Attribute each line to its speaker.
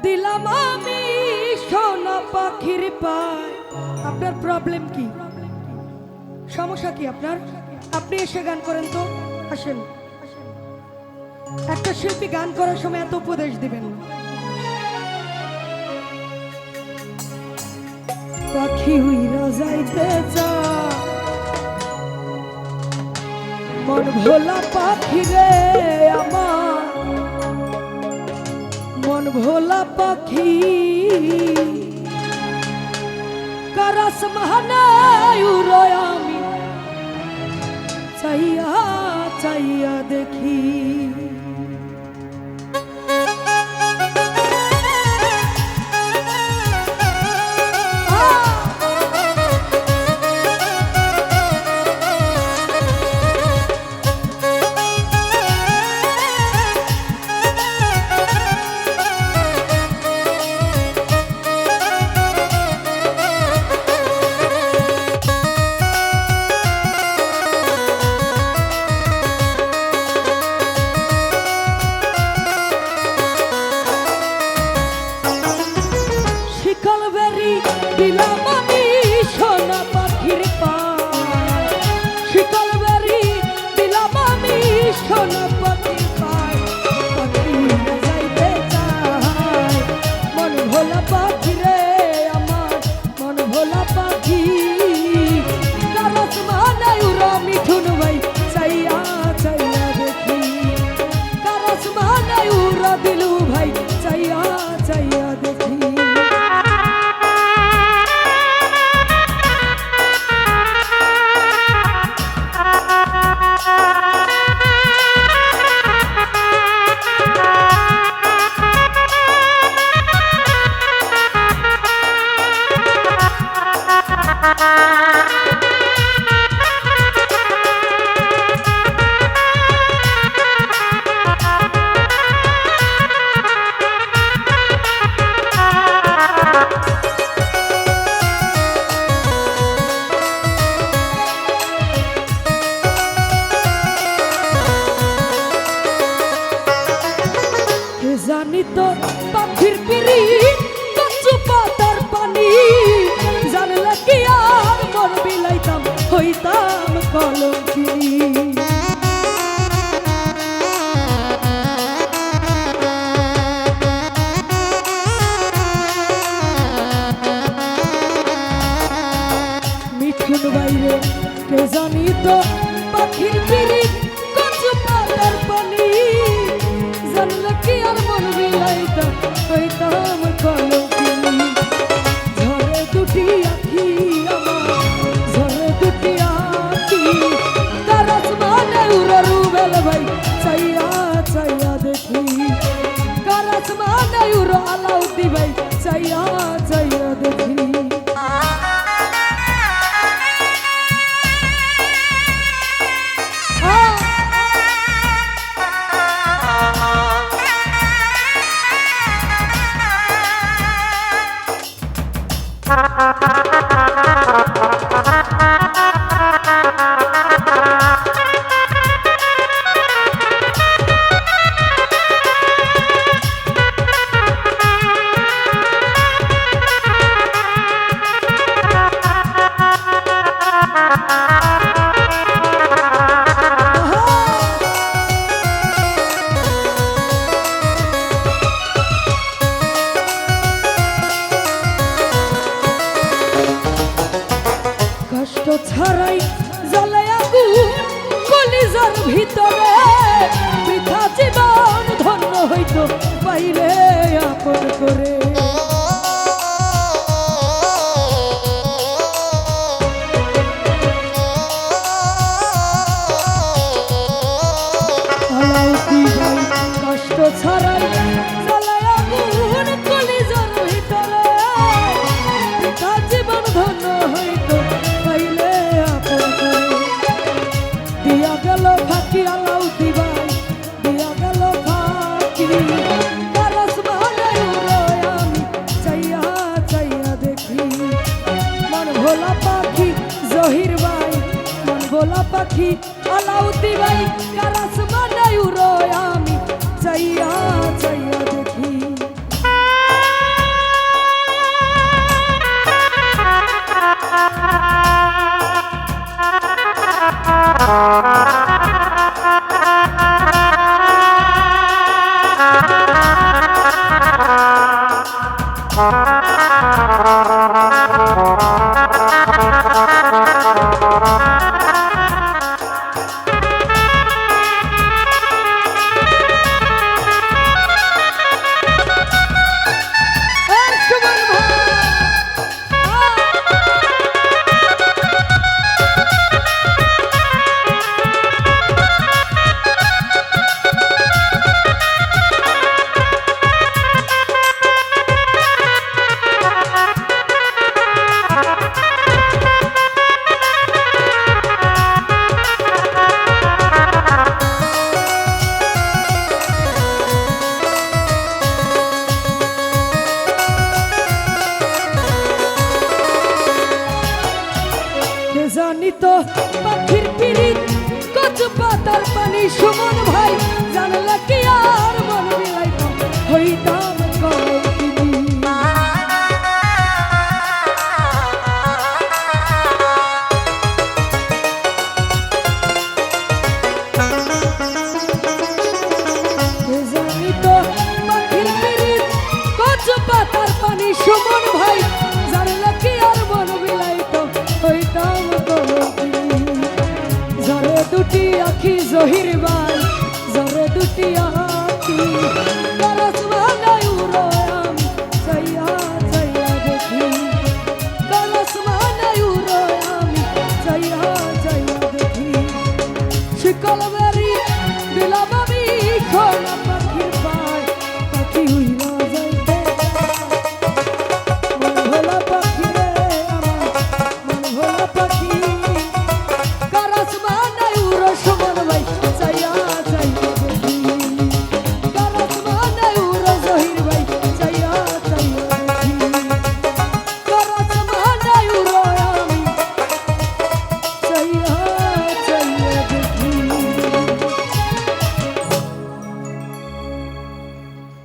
Speaker 1: দিলাম আমি সোনা পাখির পায়। আপনার প্রবলেম কি, সমস্যা কি আপনার? আপনি এসে গান করেন তো, আসেন। একটা শিল্পী গান করার সময় এত উপদেশ দিবেন না। পাখি উইরা যাইতে চায় মন ভোলা পাখি রে আমার, মন ভোলা পাখি কারাস মহানায় উড়য় আমি চাইয়া চাইয়া দেখি। দিলাম আমি সোনা পাখির পায়, শীতল বেরি দিলাম আমি সোনা পাখির পায়। পাখি উড়ে যাইতে চায় মন ভোলা পাখি রে আমার, মন ভোলা পাখি কারস মানায় উড়া মিঠুন ভাই চাইয়া চাইয়া দেখি। কারস মানায় উড়া দিলু ভাই চাইয়া চাইয়া দেখি। জানি তো পাখির পিড়ি কচু পাতার পানি, জানলে কি আর মন বিলাইতাম হইতাম কলঙ্কিনী। মিঠুন বাইরে কে জানি তো পাখির পিড়ি কচু পাতার পানি, জানলে কি আর মন বিলাইতাম হইতাম কলঙ্কিনী। ঝরে দুটি আখি আমার, ঝরে দুটি আখি কারাস মানে উড়া রুবেল ভাই চাইয়া চাইয়া দেখি। কারাস মানে উড়া আলাউদ্দি ভাই চাইয়া চাইয়া দেখি। কষ্ট ছাড়াই জ্বলে আগুন কলিজার ভিতরে, বৃথা জীবন ধন্য হইতো পাইলে আপন করে। কষ্ট ছাড়াই জ্বলে আগুন কলিজার ভিতরে, বৃথা জীবন ধন্য হইতো পাইলে আপন করে। দিয়া গেল ফাঁকি আলাউদ্দি ভাই, দিয়া গেল ফাঁকি কারাস মানায় উড়ায় আমি চাইয়া চাইয়া দেখি। মন ভোলা পাখি জহির ভাই, মন ভোলা পাখি আলাউদ্দি ভাই কারাস মানায় কোথায় উড়োয় আমি চাইয়া চাইয়া দেখি। জানি তো পাখির পিরিত কচু পাতার পানি সুমন ভাই জানলা কি আর মন মিলাইত হইতাম কলঙ্কিনী। জানি তো পাখির পিরিত কচু পাতার পানি সুমন ভাই জানলা কি আর মন মিলাইত হইতাম দুটি আখি জহির ভাই জরে দুটি